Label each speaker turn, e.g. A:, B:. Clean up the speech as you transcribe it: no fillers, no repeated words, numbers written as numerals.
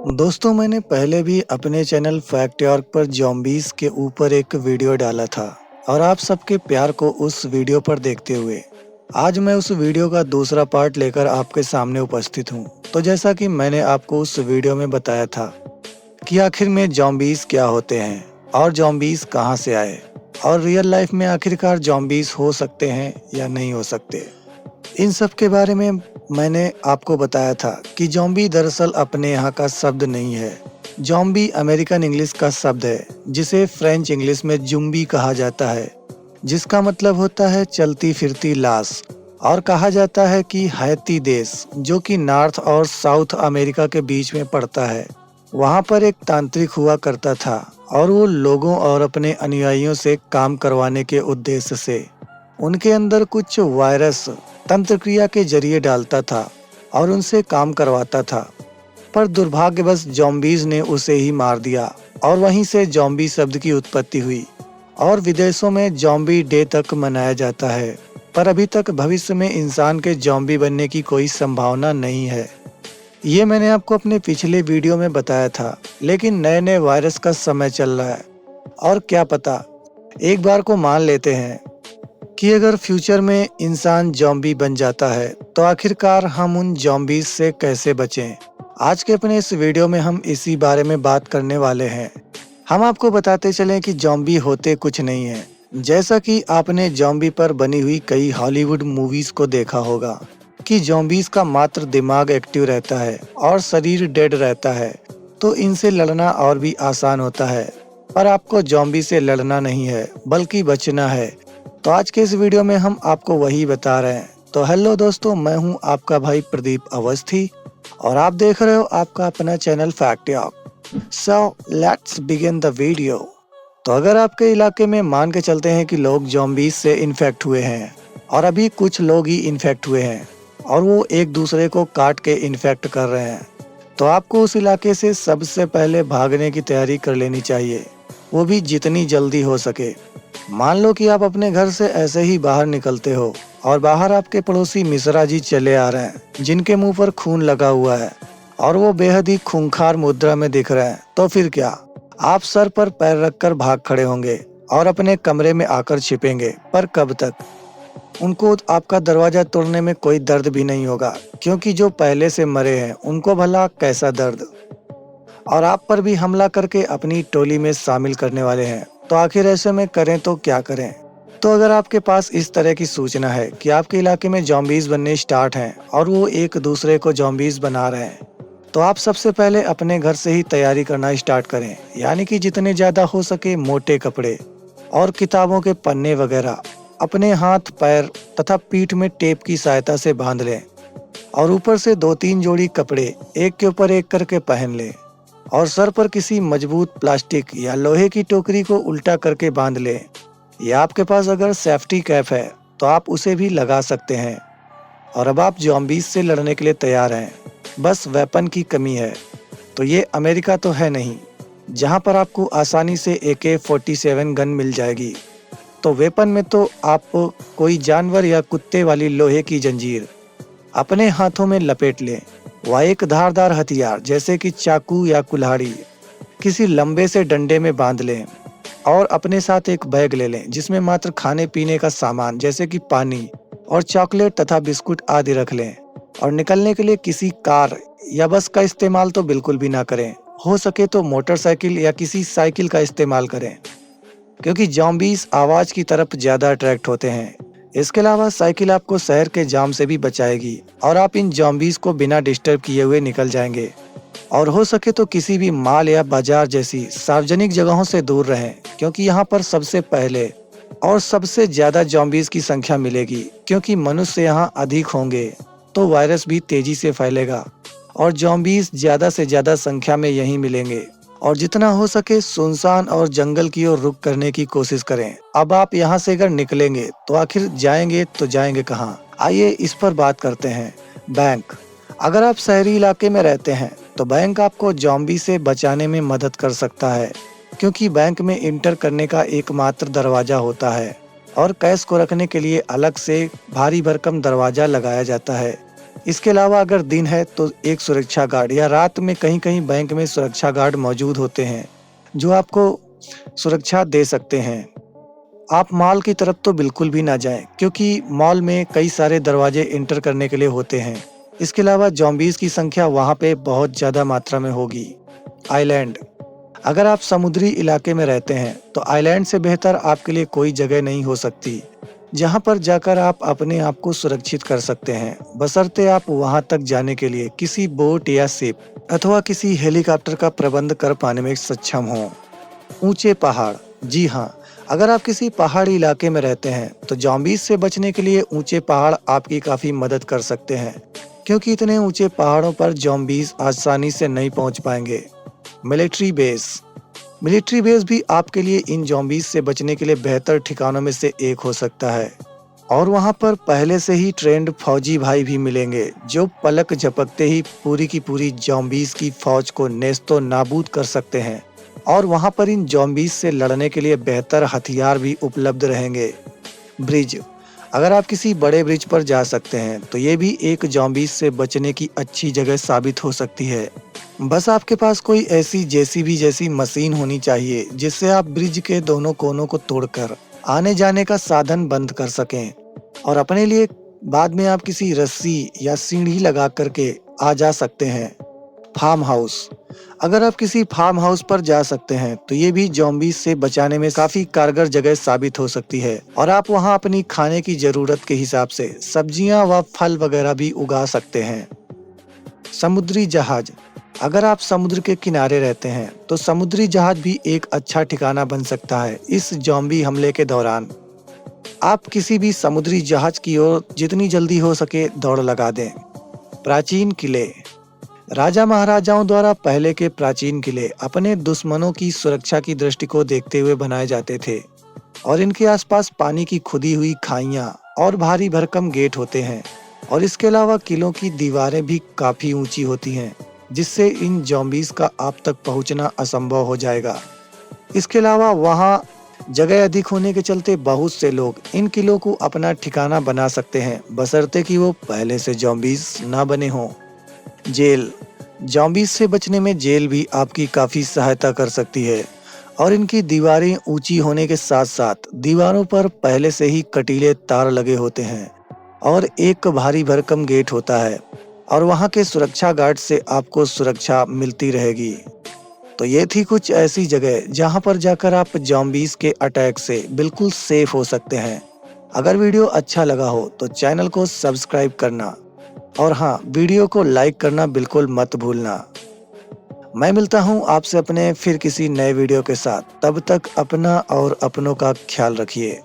A: दोस्तों, मैंने पहले भी अपने चैनल फैक्टयॉर्क पर ज़ॉम्बीज़ के ऊपर एक वीडियो डाला था और आप सबके प्यार को उस वीडियो पर देखते हुए आज मैं उस वीडियो का दूसरा पार्ट लेकर आपके सामने उपस्थित हूँ। तो जैसा कि मैंने आपको उस वीडियो में बताया था कि आखिर में ज़ॉम्बीज़ क्या होते हैं और ज़ॉम्बीज़ कहाँ से आए और रियल लाइफ में आखिरकार ज़ॉम्बीज़ हो सकते हैं या नहीं हो सकते। इन सब के बारे में मैंने आपको बताया था कि ज़ॉम्बी दरअसल अपने यहाँ का शब्द नहीं है। ज़ॉम्बी अमेरिकन इंग्लिश का शब्द है, जिसे फ्रेंच इंग्लिश में ज़ुम्बी कहा जाता है, जिसका मतलब होता है चलती फिरती लाश। और कहा जाता है कि हैती देश, जो कि नॉर्थ और साउथ अमेरिका के बीच में पड़ता है, वहाँ पर एक तांत्रिक हुआ करता था और वो लोगों और अपने अनुयायियों से काम करवाने के उद्देश्य से उनके अंदर कुछ वायरस तंत्र क्रिया के जरिए डालता था और उनसे काम करवाता था। पर दुर्भाग्यवश ज़ॉम्बीज़ ने उसे ही मार दिया और वहीं से ज़ॉम्बी शब्द की उत्पत्ति हुई और विदेशों में ज़ॉम्बी डे तक मनाया जाता है। पर अभी तक भविष्य में इंसान के ज़ॉम्बी बनने की कोई संभावना नहीं है। ये मैंने आपको अपने पिछले वीडियो में बताया था, लेकिन नए नए वायरस का समय चल रहा है और क्या पता, एक बार को मान लेते हैं कि अगर फ्यूचर में इंसान ज़ॉम्बी बन जाता है तो आखिरकार हम उन ज़ॉम्बीज़ से कैसे बचें। आज के अपने इस वीडियो में हम इसी बारे में बात करने वाले हैं। हम आपको बताते चलें कि ज़ॉम्बी होते कुछ नहीं है। जैसा कि आपने ज़ॉम्बी पर बनी हुई कई हॉलीवुड मूवीज़ को देखा होगा कि ज़ॉम्बीज़ का मात्र दिमाग एक्टिव रहता है और शरीर डेड रहता है, तो इनसे लड़ना और भी आसान होता है। पर आपको ज़ॉम्बी से लड़ना नहीं है, बल्कि बचना है। तो आज के इस वीडियो में हम आपको वही बता रहे हैं। तो हेलो दोस्तों, मैं हूं आपका भाई प्रदीप अवस्थी और आप देख रहे हो आपका अपना channel Factyork. So let's begin the video. तो अगर आपके इलाके में मान के चलते हैं कि लोग ज़ॉम्बीज़ से इन्फेक्ट हुए हैं और अभी कुछ लोग ही इन्फेक्ट हुए हैं और वो एक दूसरे को काट के इन्फेक्ट कर रहे हैं, तो आपको उस इलाके से सबसे पहले भागने की तैयारी कर लेनी चाहिए, वो भी जितनी जल्दी हो सके। मान लो कि आप अपने घर से ऐसे ही बाहर निकलते हो और बाहर आपके पड़ोसी मिश्रा जी चले आ रहे हैं, जिनके मुंह पर खून लगा हुआ है और वो बेहद ही खूंखार मुद्रा में दिख रहे हैं। तो फिर क्या, आप सर पर पैर रखकर भाग खड़े होंगे और अपने कमरे में आकर छिपेंगे। पर कब तक? उनको आपका दरवाजा तोड़ने में कोई दर्द भी नहीं होगा, क्योंकि जो पहले से मरे हैं उनको भला कैसा दर्द। और आप पर भी हमला करके अपनी टोली में शामिल करने वाले हैं। तो आखिर ऐसे में करें तो क्या करें? तो अगर आपके पास इस तरह की सूचना है कि आपके इलाके में ज़ॉम्बीज़ बनने स्टार्ट हैं और वो एक दूसरे को ज़ॉम्बीज़ बना रहे हैं, तो आप सबसे पहले अपने घर से ही तैयारी करना स्टार्ट करें। यानी कि जितने ज़्यादा हो सके मोटे कपड़े और किताबों के पन्ने वगैरह अपने हाथ, पैर तथा पीठ में टेप की सहायता से बांध लें और ऊपर से 2-3 जोड़ी कपड़े एक के ऊपर एक करके पहन लें और सर पर किसी मजबूत प्लास्टिक या लोहे की टोकरी को उल्टा करके बांध लें, या आपके पास अगर सेफ्टी कैप है तो आप उसे भी लगा सकते हैं। और अब आप ज़ॉम्बीज़ से लड़ने के लिए तैयार हैं। बस वेपन की कमी है। तो ये अमेरिका तो है नहीं, जहां पर आपको आसानी से AK-47 गन मिल जाएगी। तो वेपन में तो आप कोई जानवर या कुत्ते वाली लोहे की जंजीर अपने हाथों में लपेट लें, व एक धारदार हथियार जैसे कि चाकू या कुल्हाड़ी किसी लंबे से डंडे में बांध लें और अपने साथ एक बैग ले लें, जिसमें मात्र खाने पीने का सामान जैसे कि पानी और चॉकलेट तथा बिस्कुट आदि रख लें। और निकलने के लिए किसी कार या बस का इस्तेमाल तो बिल्कुल भी ना करें। हो सके तो मोटरसाइकिल या किसी साइकिल का इस्तेमाल करें, क्योंकि ज़ॉम्बीज़ आवाज़ की तरफ ज़्यादा अट्रैक्ट होते हैं। इसके अलावा साइकिल आपको शहर के जाम से भी बचाएगी और आप इन ज़ॉम्बीज़ को बिना डिस्टर्ब किए हुए निकल जाएंगे। और हो सके तो किसी भी मॉल या बाजार जैसी सार्वजनिक जगहों से दूर रहें, क्योंकि यहाँ पर सबसे पहले और सबसे ज़्यादा ज़ॉम्बीज़ की संख्या मिलेगी। क्योंकि मनुष्य यहाँ अधिक होंगे तो वायरस भी तेज़ी से फैलेगा और ज़ॉम्बीज़ ज़्यादा से ज़्यादा संख्या में यहीं मिलेंगे। और जितना हो सके सुनसान और जंगल की ओर रुख करने की कोशिश करें। अब आप यहाँ से अगर निकलेंगे तो आखिर जाएंगे तो जाएंगे कहाँ? आइए इस पर बात करते हैं। बैंक। अगर आप शहरी इलाके में रहते हैं तो बैंक आपको ज़ॉम्बी से बचाने में मदद कर सकता है, क्योंकि बैंक में इंटर करने का एकमात्र दरवाज़ा होता है और कैश को रखने के लिए अलग से भारी भरकम दरवाज़ा लगाया जाता है। इसके अलावा अगर दिन है तो एक सुरक्षा गार्ड या रात में कहीं-कहीं बैंक में सुरक्षा गार्ड मौजूद होते हैं, जो आपको सुरक्षा दे सकते हैं। आप मॉल की तरफ तो बिल्कुल भी ना जाएं, क्योंकि मॉल में कई सारे दरवाजे एंटर करने के लिए होते हैं। इसके अलावा ज़ॉम्बीज़ की संख्या वहाँ पे बहुत ज़्यादा मात्रा में होगी। आइलैंड, अगर आप समुद्री इलाके में रहते हैं तो आइलैंड से बेहतर आपके लिए कोई जगह नहीं हो सकती, जहाँ पर जाकर आप अपने आप को सुरक्षित कर सकते हैं, बशर्ते आप वहाँ तक जाने के लिए किसी बोट या शिप अथवा किसी हेलीकॉप्टर का प्रबंध कर पाने में सक्षम हों। ऊंचे पहाड़, जी हाँ, अगर आप किसी पहाड़ी इलाके में रहते हैं तो ज़ॉम्बीज़ से बचने के लिए ऊंचे पहाड़ आपकी काफ़ी मदद कर सकते हैं, क्योंकि इतने ऊंचे पहाड़ों पर ज़ॉम्बीज़ आसानी से नहीं पहुंच पाएंगे। मिलिट्री बेस, मिलिट्री बेस भी आपके लिए इन ज़ॉम्बीज़ से बचने के लिए बेहतर ठिकानों में से एक हो सकता है, और वहां पर पहले से ही ट्रेंड फौजी भाई भी मिलेंगे, जो पलक झपकते ही पूरी की पूरी ज़ॉम्बीज़ की फौज को नेस्तो नाबूद कर सकते हैं। और वहां पर इन ज़ॉम्बीज़ से लड़ने के लिए बेहतर हथियार भी उपलब्ध रहेंगे। ब्रिज, अगर आप किसी बड़े ब्रिज पर जा सकते हैं तो ये भी एक ज़ॉम्बीज़ से बचने की अच्छी जगह साबित हो सकती है। बस आपके पास कोई ऐसी जेसीबी जैसी मशीन होनी चाहिए, जिससे आप ब्रिज के दोनों कोनों को तोड़कर आने जाने का साधन बंद कर सकें, और अपने लिए बाद में आप किसी रस्सी या सीढ़ी लगा करके आ जा सकते हैं। फार्म हाउस, अगर आप किसी फार्म हाउस पर जा सकते हैं तो ये भी ज़ॉम्बीज़ से बचाने में काफी कारगर जगह साबित हो सकती है, और आप वहां अपनी खाने की जरूरत के हिसाब से सब्जियां व फल वगैरह भी उगा सकते हैं। समुद्री जहाज, अगर आप समुद्र के किनारे रहते हैं तो समुद्री जहाज भी एक अच्छा ठिकाना बन सकता है इस ज़ॉम्बी हमले के दौरान। आप किसी भी समुद्री जहाज की ओर जितनी जल्दी हो सके दौड़ लगा दें। प्राचीन किले, राजा महाराजाओं द्वारा पहले के प्राचीन किले अपने दुश्मनों की सुरक्षा की दृष्टि को देखते हुए बनाए जाते थे, और इनके आसपास पानी की खुदी हुई खाइयां और भारी भरकम गेट होते हैं, और इसके अलावा किलों की दीवारें भी काफी ऊंची होती हैं, जिससे इन ज़ॉम्बीज़ का आप तक पहुंचना असंभव हो जाएगा। इसके अलावा वहां जगह अधिक होने के चलते बहुत से लोग इन किलों को अपना ठिकाना बना सकते हैं, बशर्ते कि वो पहले से ज़ॉम्बीज़ ना बने हों। जेल, ज़ॉम्बीज़ से बचने में जेल भी आपकी काफ़ी सहायता कर सकती है, और इनकी दीवारें ऊंची होने के साथ साथ दीवारों पर पहले से ही कटीले तार लगे होते हैं, और एक भारी भरकम गेट होता है, और वहां के सुरक्षा गार्ड से आपको सुरक्षा मिलती रहेगी। तो ये थी कुछ ऐसी जगह जहां पर जाकर आप ज़ॉम्बीज़ के अटैक से बिल्कुल सेफ हो सकते हैं। अगर वीडियो अच्छा लगा हो तो चैनल को सब्सक्राइब करना, और हाँ, वीडियो को लाइक करना बिल्कुल मत भूलना। मैं मिलता हूँ आपसे अपने फिर किसी नए वीडियो के साथ। तब तक अपना और अपनों का ख्याल रखिए।